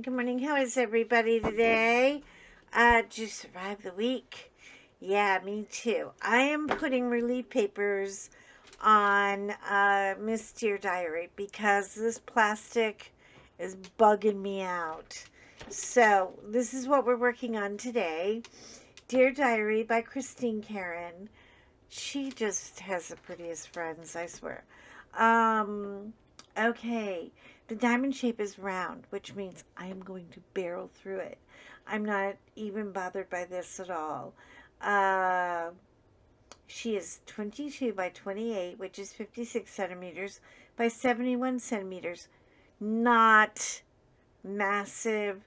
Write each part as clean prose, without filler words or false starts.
Good morning. How is everybody today? Did you survive the week? Yeah, me too. I am putting relief papers on Miss Dear Diary because this plastic is bugging me out. So, this is what we're working on today. Dear Diary by Christine Karen. She just has the prettiest friends, I swear. Okay. The diamond shape is round, which means I am going to barrel through it. I'm not even bothered by this at all. Uh, she is 22 by 28, which is 56 centimeters by 71 centimeters. Not massive,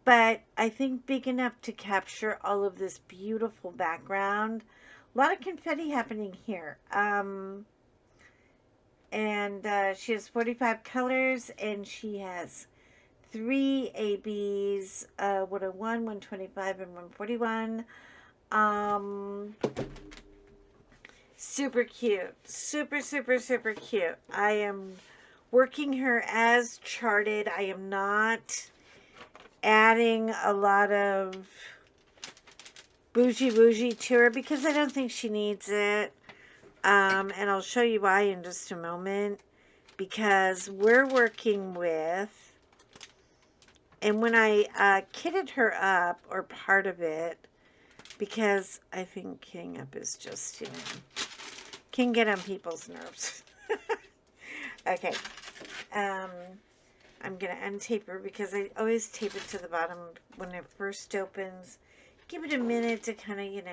but I think big enough to capture all of this beautiful background. A lot of confetti happening here. And she has 45 colors, and she has 3 ABs, 101, 125, and 141. Super cute. Super, super, super cute. I am working her as charted. I am not adding a lot of bougie to her because I don't think she needs it. And I'll show you why in just a moment, because we're working with, and when I kitted her up, or part of it, because I think kitting up is just, can get on people's nerves. Okay. I'm going to untape her because I always tape it to the bottom when it first opens. Give it a minute to kind of,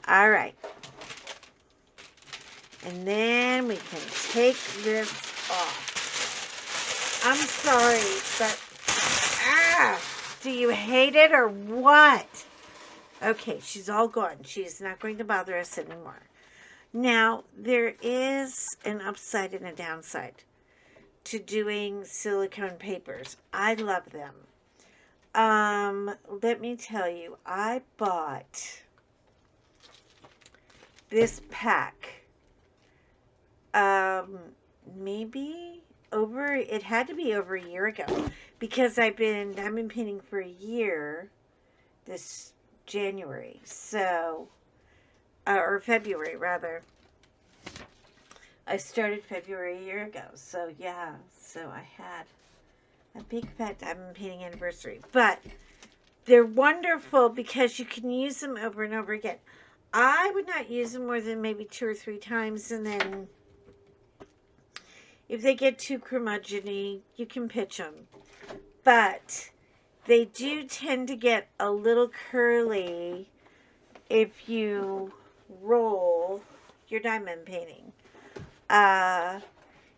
all right. And then we can take this off. I'm sorry, but do you hate it or what? Okay, she's all gone. She's not going to bother us anymore. Now, there is an upside and a downside to doing silicone papers. I love them. Let me tell you, I bought this pack. Maybe it had to be over a year ago, because I've been diamond painting for a year this January, so, or February rather. I started February a year ago, so yeah, so I had a big fat diamond painting anniversary, but they're wonderful because you can use them over and over again. I would not use them more than maybe 2 or 3 times, and then if they get too curmudgeon-y, you can pitch them. But they do tend to get a little curly if you roll your diamond painting. Now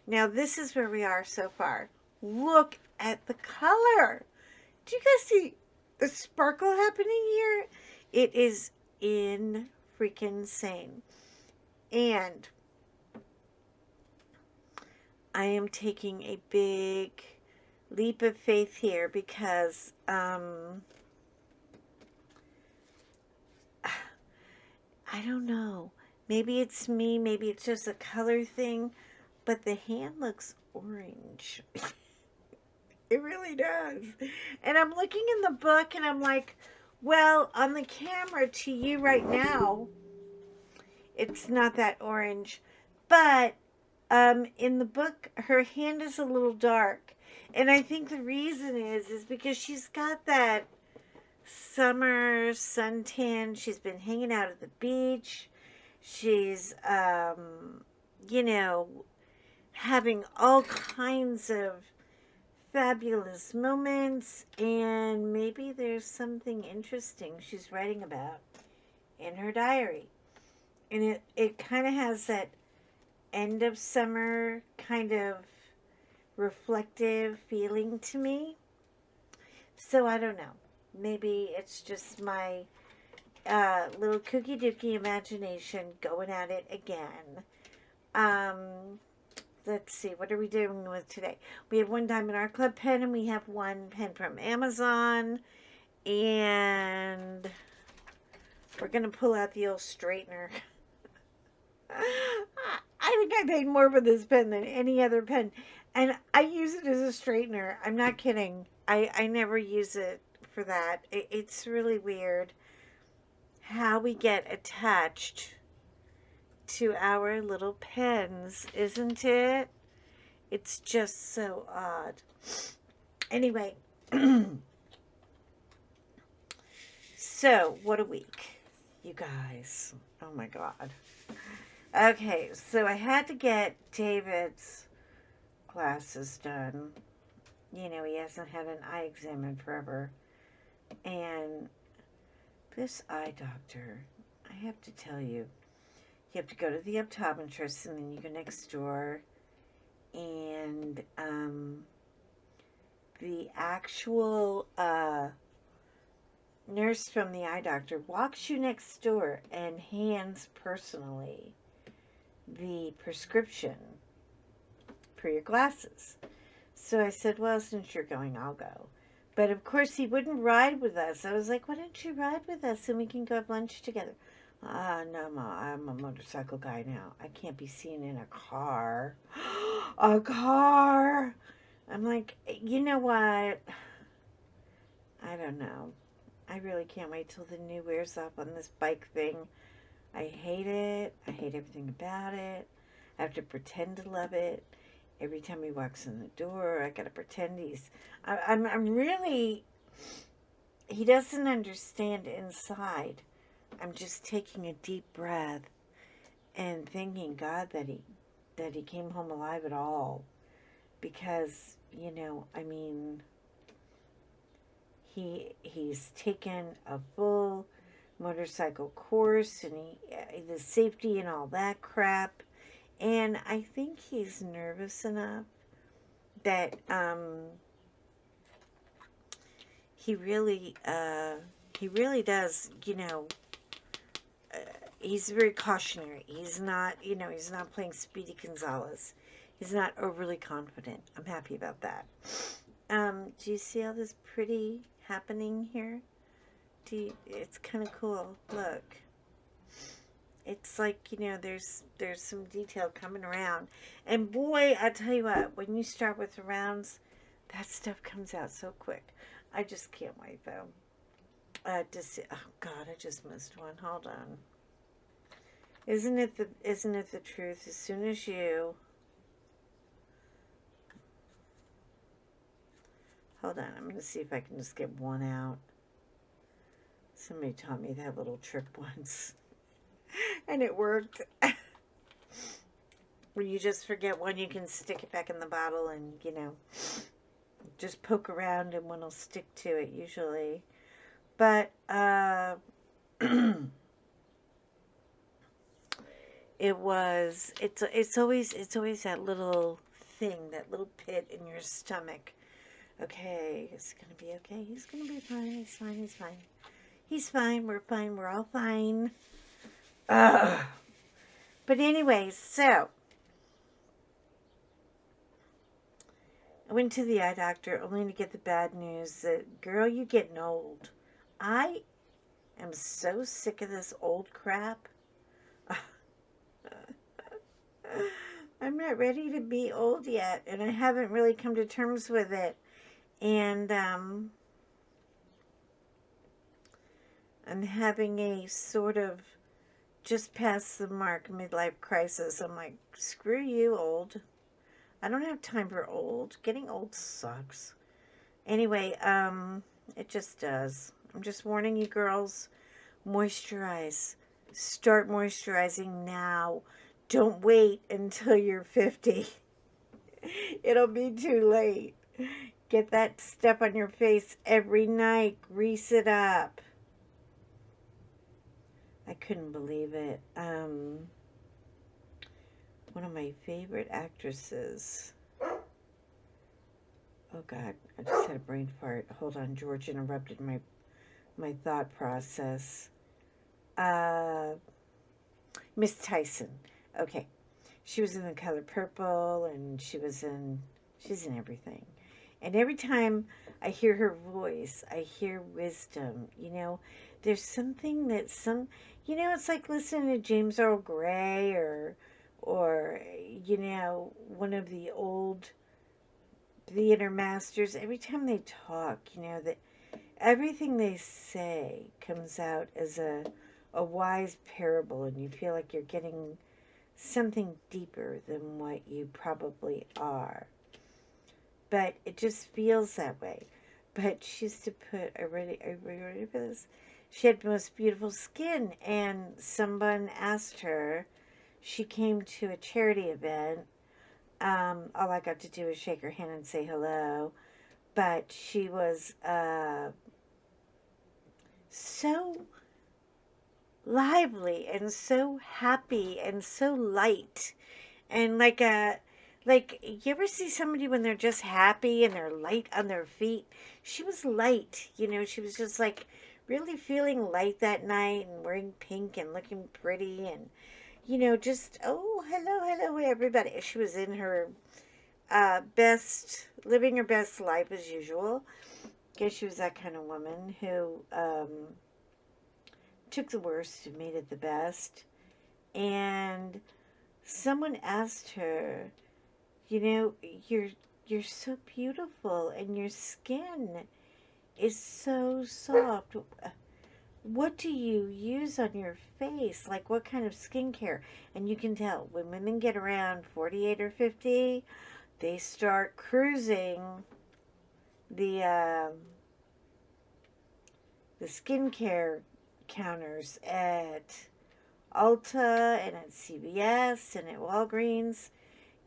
this is where we are so far. Look at the color. Do you guys see the sparkle happening here? It is freaking insane. And I am taking a big leap of faith here because I don't know. Maybe it's me, maybe it's just a color thing, but the hand looks orange. It really does. And I'm looking in the book and I'm like, well, on the camera to you right now, it's not that orange. But in the book, her hand is a little dark. And I think the reason is because she's got that summer suntan. She's been hanging out at the beach. She's, having all kinds of fabulous moments, and maybe there's something interesting she's writing about in her diary. And it kind of has that end of summer kind of reflective feeling to me. So I don't know. Maybe it's just my little kooky dookie imagination going at it again. Let's see, what are we doing with today? We have 1 Diamond Art Club pen, and we have 1 pen from Amazon. And we're going to pull out the old straightener. I think I paid more for this pen than any other pen. And I use it as a straightener. I'm not kidding. I never use it for that. It's really weird how we get attached to our little pens, isn't it? It's just so odd. Anyway, so what a week, you guys. Oh my God. Okay, so I had to get David's glasses done. You know, he hasn't had an eye exam in forever. And this eye doctor, I have to tell you, you have to go to the optometrist and then you go next door. And the actual nurse from the eye doctor walks you next door and hands personally the prescription for your glasses. So I said, well, since you're going, I'll go. But of course, he wouldn't ride with us. I was like, why don't you ride with us and we can go have lunch together? No, Ma, I'm a motorcycle guy now. I can't be seen in a car. A car! I'm like, you know what? I don't know. I really can't wait till the new wears off on this bike thing. I hate it. I hate everything about it. I have to pretend to love it. Every time he walks in the door, I gotta pretend I'm really, he doesn't understand inside. I'm just taking a deep breath and thanking God that he came home alive at all. Because, you know, I mean, he's taken a full motorcycle course and the safety and all that crap. And I think he's nervous enough that he really does, you know, he's very cautionary. He's not, you know, he's not playing Speedy Gonzales. He's not overly confident. I'm happy about that. Do you see all this pretty happening here? It's kind of cool. Look. It's like, you know, there's some detail coming around. And boy, I tell you what, when you start with the rounds, that stuff comes out so quick. I just can't wait, though. Oh, God, I just missed one. Hold on. Isn't it the truth? As soon as you... Hold on, I'm going to see if I can just get one out. Somebody taught me that little trick once. And it worked. When you just forget one, you can stick it back in the bottle and, you know, just poke around and one will stick to it usually. But, it's always that little thing, that little pit in your stomach. Okay, it's going to be okay. He's going to be fine. He's fine. He's fine. He's fine. We're fine. We're all fine. Ugh. But anyway, so I went to the eye doctor only to get the bad news that, girl, you're getting old. I am so sick of this old crap. I'm not ready to be old yet, and I haven't really come to terms with it. And I'm having a sort of just past the mark midlife crisis. I'm like, screw you, old. I don't have time for old. Getting old sucks. Anyway, it just does. I'm just warning you girls, moisturize. Start moisturizing now. Don't wait until you're 50. It'll be too late. Get that stuff on your face every night. Grease it up. I couldn't believe it. One of my favorite actresses. Oh God, I just had a brain fart. Hold on, George interrupted my thought process. Miss Tyson. Okay. She was in The Color Purple, and she's in everything. And every time I hear her voice, I hear wisdom. You know, there's something that you know, it's like listening to James Earl Grey or or, one of the old theater masters. Every time they talk, that everything they say comes out as a wise parable, and you feel like you're getting something deeper than what you probably are. But it just feels that way. But she used to put, are you ready for this? She had the most beautiful skin, and someone asked her, she came to a charity event. All I got to do was shake her hand and say hello. But she was so lively and so happy and so light, and like, you ever see somebody when they're just happy and they're light on their feet? She was light, she was just like really feeling light that night, and wearing pink and looking pretty, and just, oh, hello everybody. She was in her living her best life as usual. Guess she was that kind of woman who took the worst and made it the best. And someone asked her, you know, you're you're so beautiful and your skin is so soft. What do you use on your face? Like, what kind of skincare? And you can tell when women get around 48 or 50, they start cruising the the skincare counters at Ulta and at CVS and at Walgreens.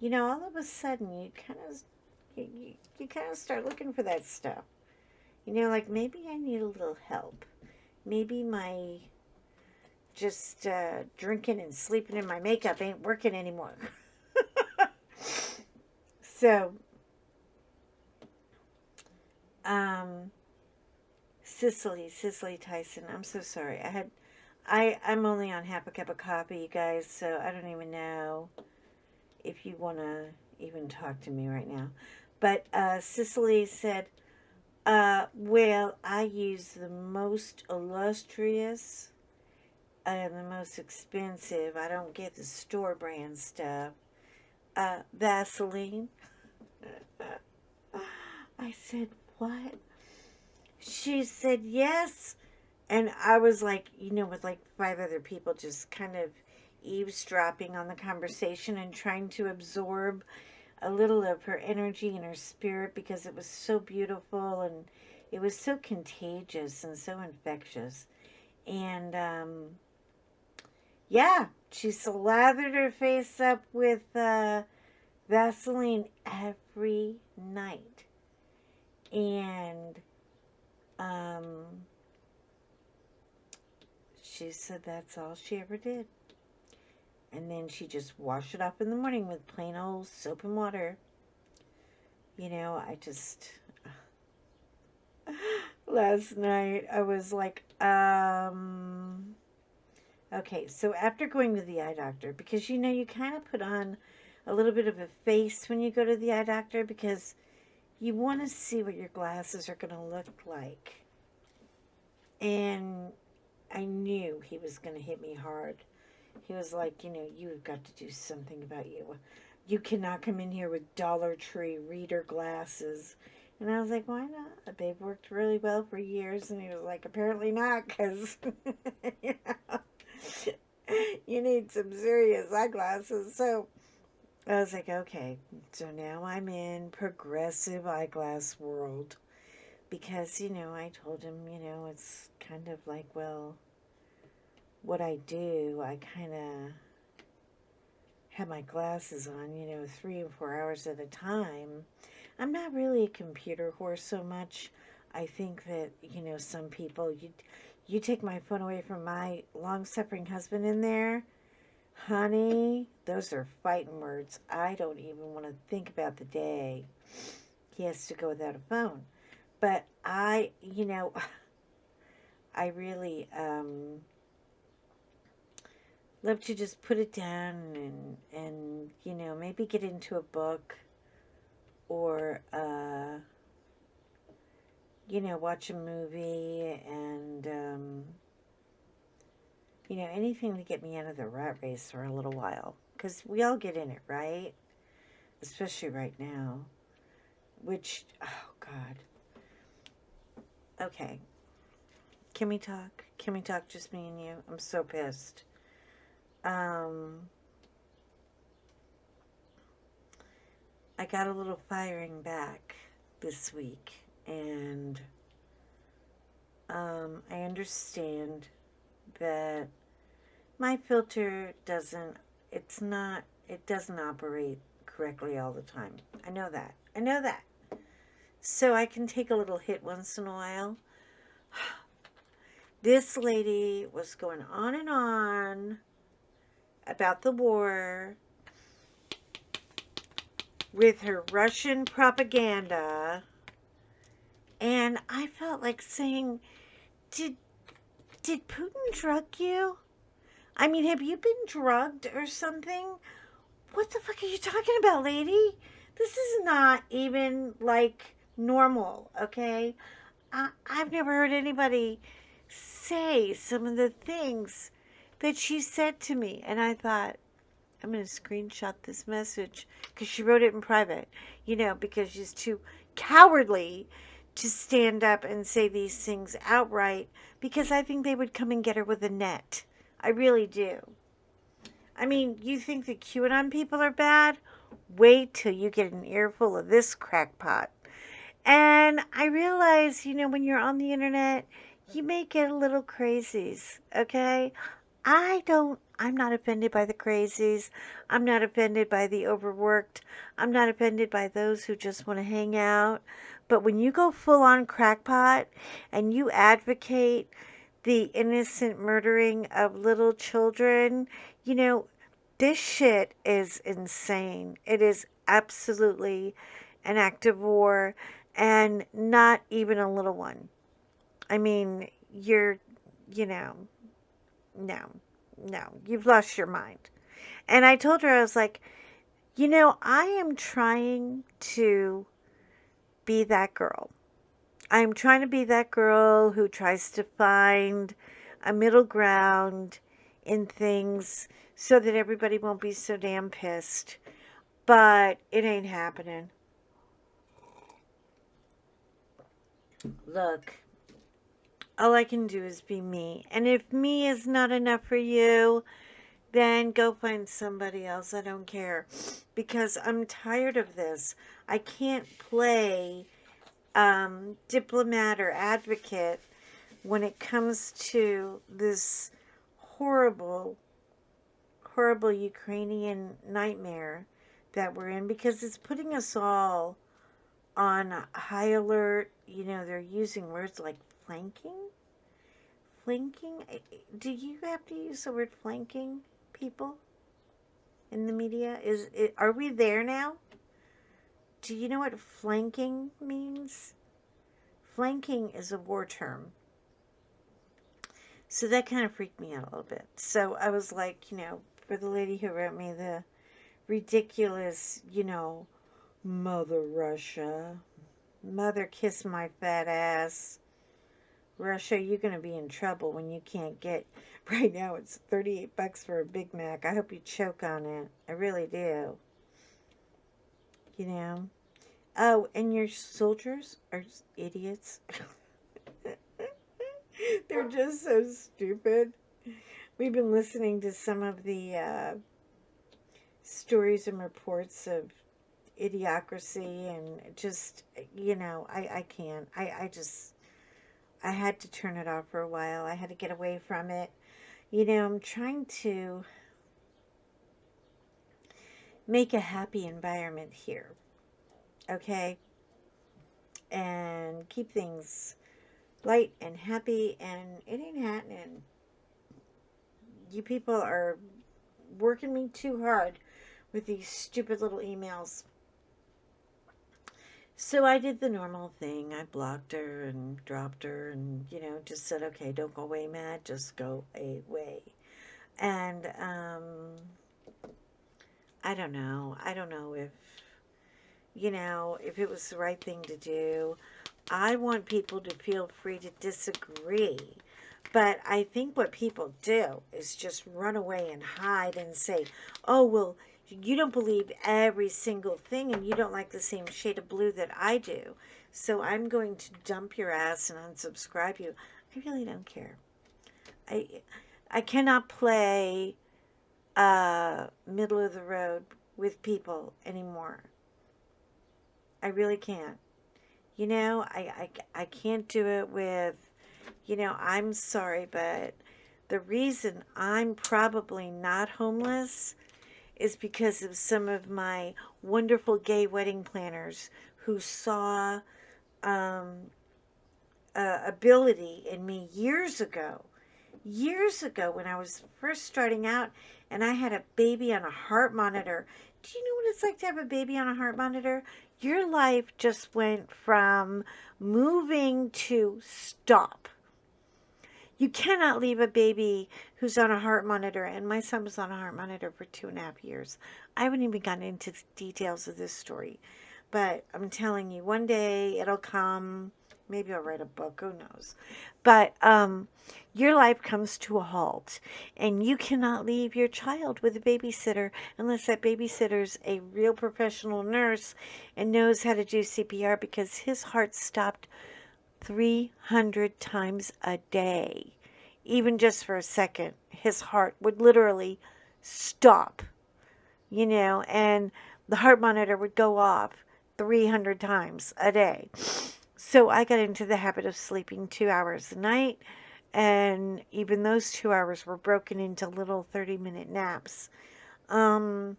All of a sudden you kind of start looking for that stuff. Like, maybe I need a little help. Maybe my just drinking and sleeping in my makeup ain't working anymore. So, um, Cicely Tyson. I'm so sorry. I'm only on half a cup of coffee, you guys. So I don't even know if you want to even talk to me right now. But Cicely said, well, I use the most illustrious and the most expensive. I don't get the store brand stuff. Vaseline. I said, what? She said, yes. And I was like, with like five other people just kind of eavesdropping on the conversation and trying to absorb a little of her energy and her spirit, because it was so beautiful and it was so contagious and so infectious. And yeah, she slathered her face up with Vaseline every night. And um, she said that's all she ever did. And then she just washed it off in the morning with plain old soap and water. I just, last night I was like, okay, so after going to the eye doctor, because you kind of put on a little bit of a face when you go to the eye doctor, because you want to see what your glasses are going to look like. And I knew he was going to hit me hard. He was like, you have got to do something about you. You cannot come in here with Dollar Tree reader glasses. And I was like, why not? They've worked really well for years. And he was like, apparently not, because you need some serious eyeglasses. So I was like, okay. So now I'm in progressive eyeglass world. Because, I told him, it's kind of like, well, what I do, I kind of have my glasses on, 3 and 4 hours at a time. I'm not really a computer whore so much. I think that, some people, you take my phone away from my long-suffering husband in there, honey, those are fighting words. I don't even want to think about the day he has to go without a phone. But I really, love to just put it down and maybe get into a book, or watch a movie, and anything to get me out of the rat race for a little while, because we all get in it, right? Especially right now. Which, oh, God. Okay. Can we talk? Can we talk, just me and you? I'm so pissed. I got a little firing back this week, and I understand that my filter it doesn't operate correctly all the time. I know that. I know that. So I can take a little hit once in a while. This lady was going on and on about the war with her Russian propaganda, and I felt like saying, did Putin drug you? I mean, have you been drugged or something? What the fuck are you talking about, lady? This is not even like normal, okay? I've never heard anybody say some of the things that she said to me, and I thought, I'm going to screenshot this message because she wrote it in private, because she's too cowardly to stand up and say these things outright, because I think they would come and get her with a net. I really do. I mean, you think the QAnon people are bad? Wait till you get an earful of this crackpot. And I realize, when you're on the internet, you may get a little crazies, okay? I'm not offended by the crazies. I'm not offended by the overworked. I'm not offended by those who just want to hang out. But when you go full on crackpot and you advocate the innocent murdering of little children, this shit is insane. It is absolutely an act of war, and not even a little one. I mean, no, no, you've lost your mind. And I told her, I was like, I am trying to be that girl. I'm trying to be that girl who tries to find a middle ground in things so that everybody won't be so damn pissed. But it ain't happening. Look, all I can do is be me. And if me is not enough for you, then go find somebody else. I don't care. Because I'm tired of this. I can't play diplomat or advocate when it comes to this horrible, horrible Ukrainian nightmare that we're in, because it's putting us all on high alert. They're using words like flanking. Flanking? Do you have to use the word flanking, people, in the media? Are we there now? Do you know what flanking means? Flanking is a war term. So that kind of freaked me out a little bit. So I was like, for the lady who wrote me the ridiculous, Mother Russia, Mother kiss my fat ass, Russia, you're going to be in trouble when you can't get, right now it's $38 for a Big Mac. I hope you choke on it. I really do. Oh, and your soldiers are idiots. They're just so stupid. We've been listening to some of the stories and reports of idiocracy, and just, I can't. I had to turn it off for a while. I had to get away from it. I'm trying to make a happy environment here, okay? And keep things light and happy, and it ain't happening. You people are working me too hard with these stupid little emails. So I did the normal thing. I blocked her and dropped her and, just said, okay, don't go away, Matt. Just go away. And I don't know. I don't know if, if it was the right thing to do. I want people to feel free to disagree. But I think what people do is just run away and hide and say, oh, well, you don't believe every single thing and you don't like the same shade of blue that I do. So I'm going to dump your ass and unsubscribe you. I really don't care. I I cannot play middle of the road with people anymore. I really can't. I can't do it with, I'm sorry, but the reason I'm probably not homeless is because of some of my wonderful gay wedding planners who saw um, ability in me years ago when I was first starting out and I had a baby on a heart monitor. Do you know what it's like to have a baby on a heart monitor? Your life just went from moving to stop. You cannot leave a baby who's on a heart monitor, and my son was on a heart monitor for 2.5 years. I haven't even gotten into the details of this story, but I'm telling you, one day it'll come. Maybe I'll write a book, who knows. But your life comes to a halt, and you cannot leave your child with a babysitter unless that babysitter's a real professional nurse and knows how to do CPR, because his heart stopped 300 times a day. Even just for a second, his heart would literally stop, and the heart monitor would go off 300 times a day. So I got into the habit of sleeping 2 hours a night, and even those 2 hours were broken into little 30-minute naps. Um,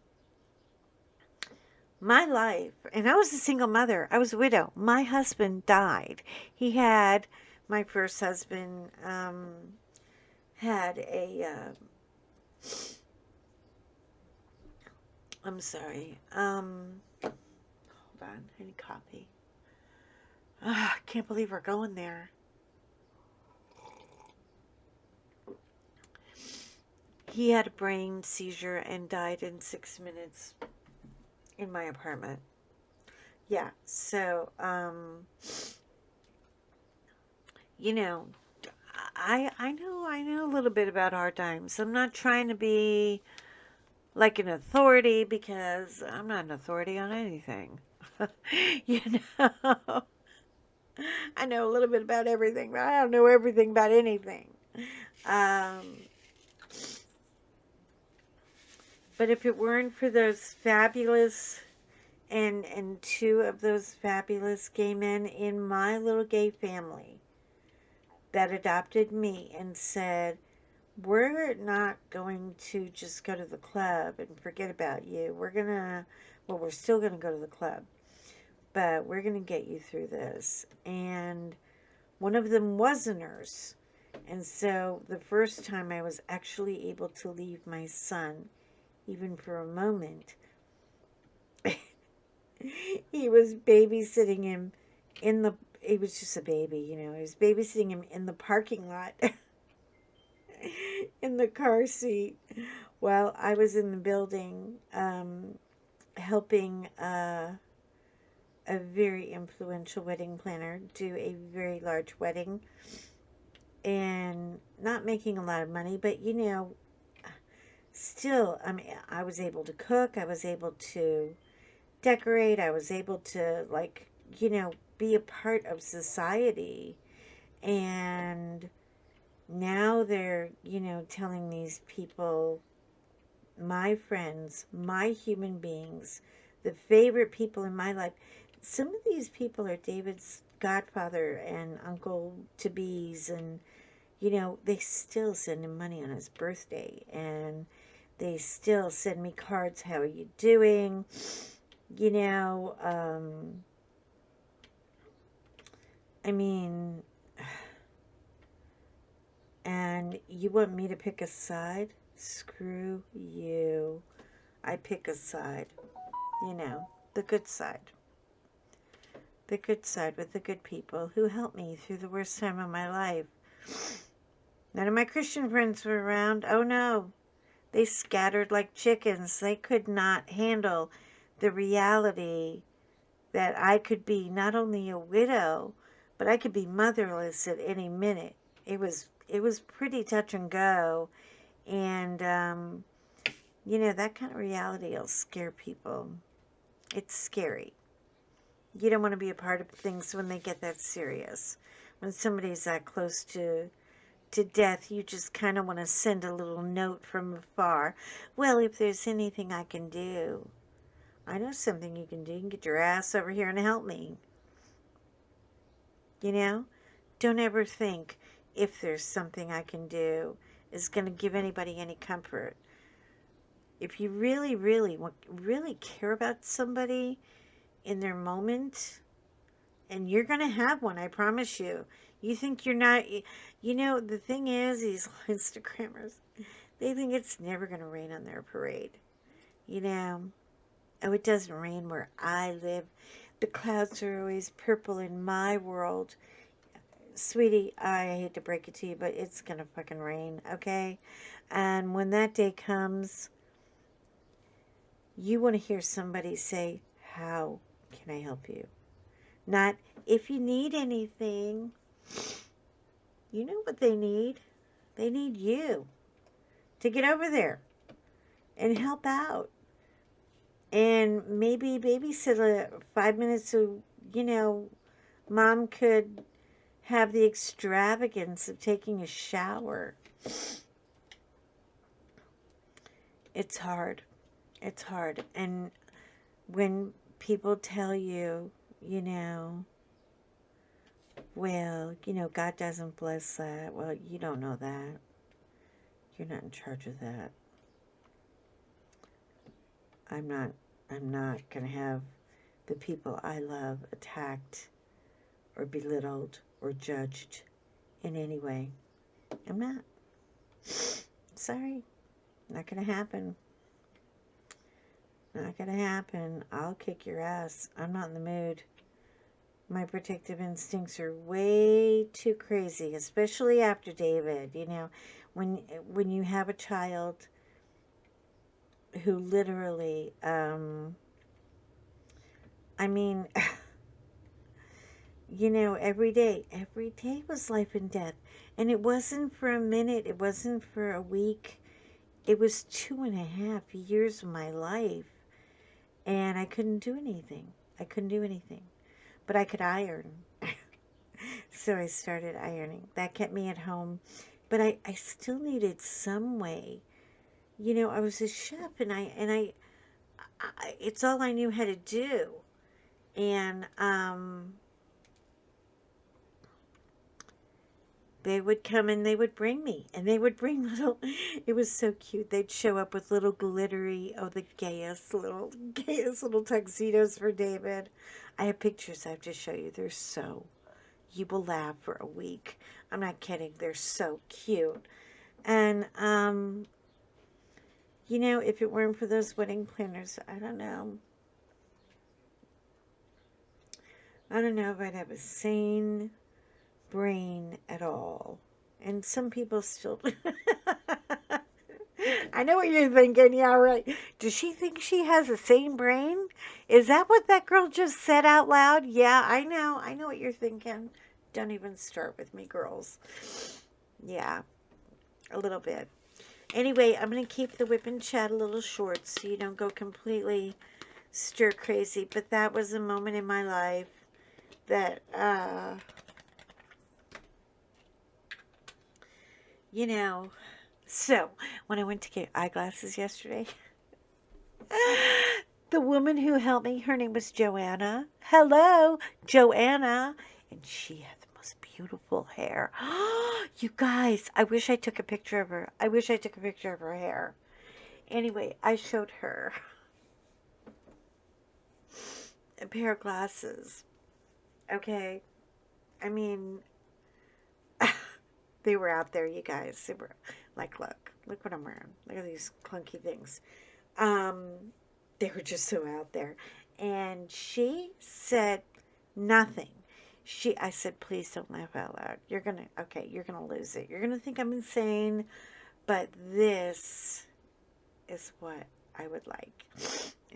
my life, and I was a single mother. I was a widow. My husband died. My first husband had I'm sorry. Hold on. I need coffee. I can't believe we're going there. He had a brain seizure and died in 6 minutes in my apartment. Yeah, so, you know, I know a little bit about hard times. I'm not trying to be like an authority because I'm not an authority on anything. you know, I know a little bit about everything, but I don't know everything about anything. Um, but if it weren't for those fabulous and two of those fabulous gay men in my little gay family that adopted me and said, we're not going to just go to the club and forget about you. We're still going to go to the club, but we're going to get you through this. And one of them was a nurse. And so the first time I was actually able to leave my son, even for a moment, he was babysitting him he was just a baby, he was babysitting him in the parking lot in the car seat while I was in the building helping a very influential wedding planner do a very large wedding and not making a lot of money, but still, I mean, I was able to cook, I was able to decorate, I was able to, like, be a part of society. And now they're, telling these people, my friends, my human beings, the favorite people in my life. Some of these people are David's godfather and uncle to bees, and they still send him money on his birthday, and they still send me cards. How are you doing? You know, I mean, and you want me to pick a side? Screw you. I pick a side. The good side. The good side with the good people who helped me through the worst time of my life. None of my Christian friends were around. Oh no. They scattered like chickens. They could not handle the reality that I could be not only a widow, but I could be motherless at any minute. It was it was pretty touch and go. And, you know, that kind of reality will scare people. It's scary. You don't want to be a part of things when they get that serious. When somebody's that close to death, you just kind of want to send a little note from afar. Well, if there's anything I can do, I know something you can do. You can get your ass over here and help me. You know? Don't ever think if there's something I can do is going to give anybody any comfort. If you really, really care about somebody in their moment, and you're going to have one, I promise you. You think you're not, you know, the thing is, these Instagrammers, they think it's never going to rain on their parade. You know, oh, it doesn't rain where I live. The clouds are always purple in my world. Sweetie, I hate to break it to you, but it's going to fucking rain, okay? And when that day comes, you want to hear somebody say, how can I help you? Not, if you need anything. You know what they need? They need you to get over there and help out. And maybe babysit 5 minutes so, you know, mom could have the extravagance of taking a shower. It's hard. It's hard. And when people tell you, you know, well, you know, God doesn't bless that. Well, you don't know that. You're not in charge of that. I'm not going to have the people I love attacked or belittled or judged in any way. I'm not. Sorry. Not going to happen. Not going to happen. I'll kick your ass. I'm not in the mood. My protective instincts are way too crazy, especially after David. You know, when you have a child who literally, I mean, you know, every day was life and death. And it wasn't for a minute, it wasn't for a week. It was 2.5 years of my life. And I couldn't do anything. But I could iron. So I started ironing. That kept me at home. But I still needed some way. You know, I was a chef and I it's all I knew how to do. And they would come and they would bring me. And they would bring little, it was so cute. They'd show up with little glittery, oh, the gayest little tuxedos for David. I have pictures I have to show you. They're so, you will laugh for a week. I'm not kidding. They're so cute. And, you know, if it weren't for those wedding planners, I don't know. I don't know if I'd have a sane brain at all. And some people still... I know what you're thinking. Yeah, right. Does she think she has a sane brain? Is that what that girl just said out loud? Yeah, I know. I know what you're thinking. Don't even start with me, girls. Yeah, a little bit. Anyway, I'm going to keep the WIP and Chat a little short so you don't go completely stir crazy. But that was a moment in my life that, you know, so when I went to get eyeglasses yesterday, the woman who helped me, her name was Joanna. Hello, Joanna. And she had the most beautiful hair. You guys, I wish I took a picture of her. I wish I took a picture of her hair. Anyway, I showed her a pair of glasses. Okay. I mean, they were out there, you guys. They were like, look what I'm wearing. Look at these clunky things. They were just so out there. And she said nothing. I said, please don't laugh out loud. You're going to lose it. You're going to think I'm insane. But this is what I would like.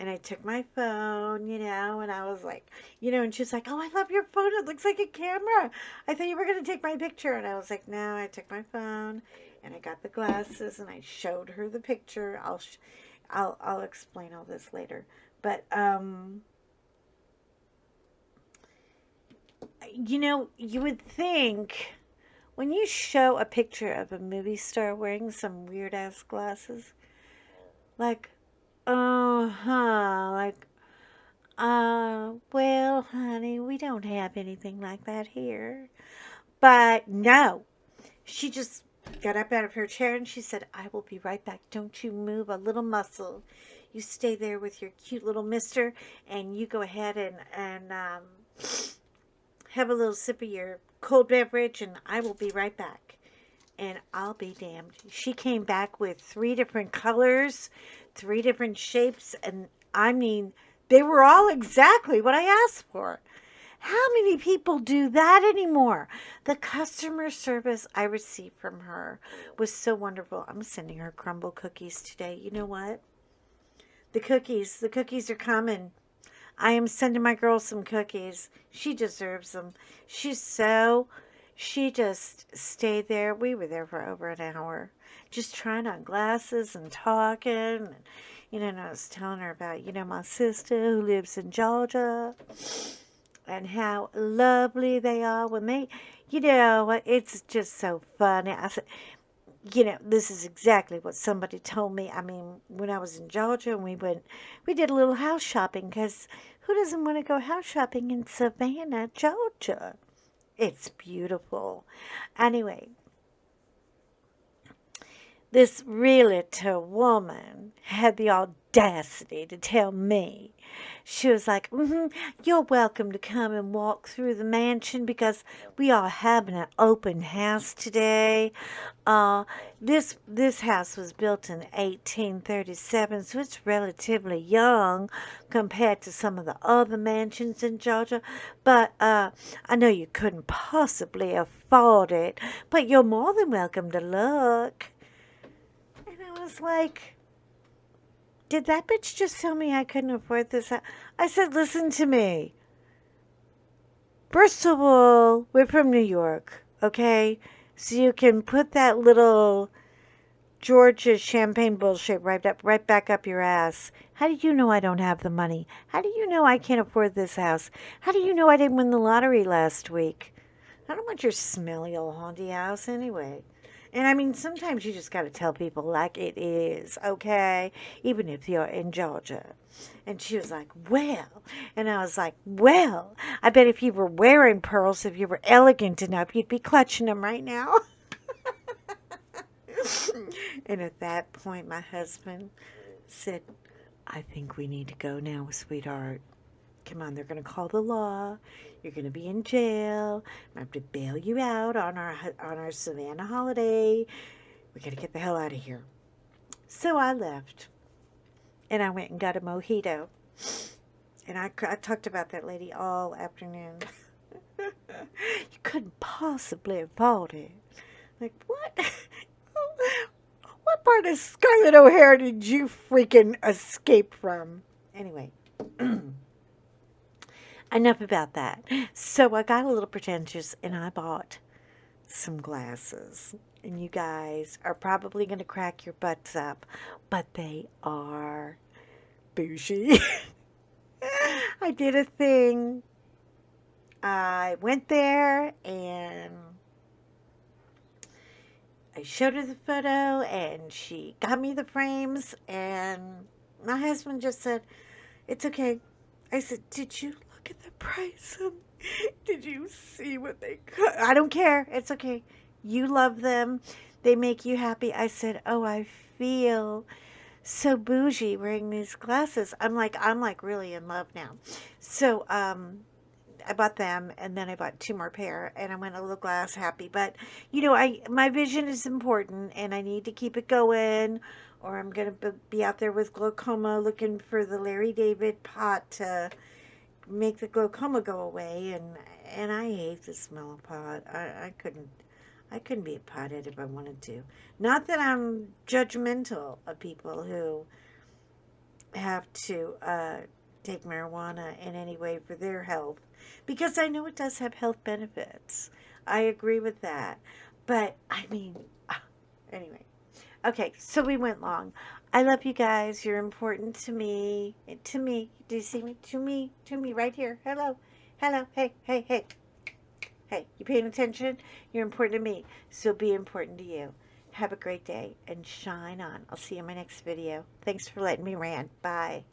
And I took my phone, and I was like, and she's like, oh, I love your phone. It looks like a camera. I thought you were going to take my picture. And I was like, no, I took my phone and I got the glasses and I showed her the picture. I'll explain all this later. But, you would think when you show a picture of a movie star wearing some weird ass glasses, like, like, well, honey, we don't have anything like that here. But no, she just got up out of her chair and she said, I will be right back. Don't you move a little muscle. You stay there with your cute little mister and you go ahead and have a little sip of your cold beverage and I will be right back. And I'll be damned. She came back with 3 different colors, 3 different shapes, and I mean, they were all exactly what I asked for. How many people do that anymore? The customer service I received from her was so wonderful. I'm sending her crumble cookies today. You know what? The cookies are coming. I am sending my girl some cookies. She deserves them. She just stayed there. We were there for over an hour, just trying on glasses and talking. And I was telling her about, my sister who lives in Georgia and how lovely they are when they, it's just so funny. I said, this is exactly what somebody told me. I mean, when I was in Georgia and we did a little house shopping because who doesn't want to go house shopping in Savannah, Georgia? It's beautiful. Anyway, this realtor woman had the audacity to tell me, she was like, you're welcome to come and walk through the mansion because we are having an open house today. This house was built in 1837, so it's relatively young compared to some of the other mansions in Georgia. But I know you couldn't possibly afford it, but you're more than welcome to look. And I was like, did that bitch just tell me I couldn't afford this house? I said, listen to me. First of all, we're from New York, okay? So you can put that little Georgia champagne bullshit right back up your ass. How do you know I don't have the money? How do you know I can't afford this house? How do you know I didn't win the lottery last week? I don't want your smelly old haunty house anyway. And I mean, sometimes you just got to tell people like it is, okay? Even if you're in Georgia. And she was like, well. And I was like, well, I bet if you were wearing pearls, if you were elegant enough, you'd be clutching them right now. And at that point, my husband said, I think we need to go now, sweetheart. Come on, they're going to call the law. You're going to be in jail. I have to bail you out on our Savannah holiday. We got to get the hell out of here. So I left, and I went and got a mojito. And I talked about that lady all afternoon. You couldn't possibly afford it. Like, what? What part of Scarlett O'Hara did you freaking escape from? Anyway. Enough about that. So I got a little pretentious and I bought some glasses. And you guys are probably going to crack your butts up, but they are bougie. I did a thing. I went there and I showed her the photo and she got me the frames and my husband just said, it's okay. I said, did you look at the price? Did you see what they cut? I don't care. It's okay. You love them. They make you happy. I said, oh, I feel so bougie wearing these glasses. I'm like really in love now. So, I bought them and then I bought 2 more pair and I went a little glass happy. But, my vision is important and I need to keep it going or I'm going to be out there with glaucoma looking for the Larry David pot to make the glaucoma go away. And I hate the smell of pot. I couldn't be a pothead if I wanted to. Not that I'm judgmental of people who have to take marijuana in any way for their health, because I know it does have health benefits. I agree with that. But I mean, anyway. Okay, so we went long. I love you guys. You're important to me. To me. Do you see me? To me. To me right here. Hello. Hello. Hey, hey, hey. Hey, you paying attention? You're important to me. So be important to you. Have a great day and shine on. I'll see you in my next video. Thanks for letting me rant. Bye.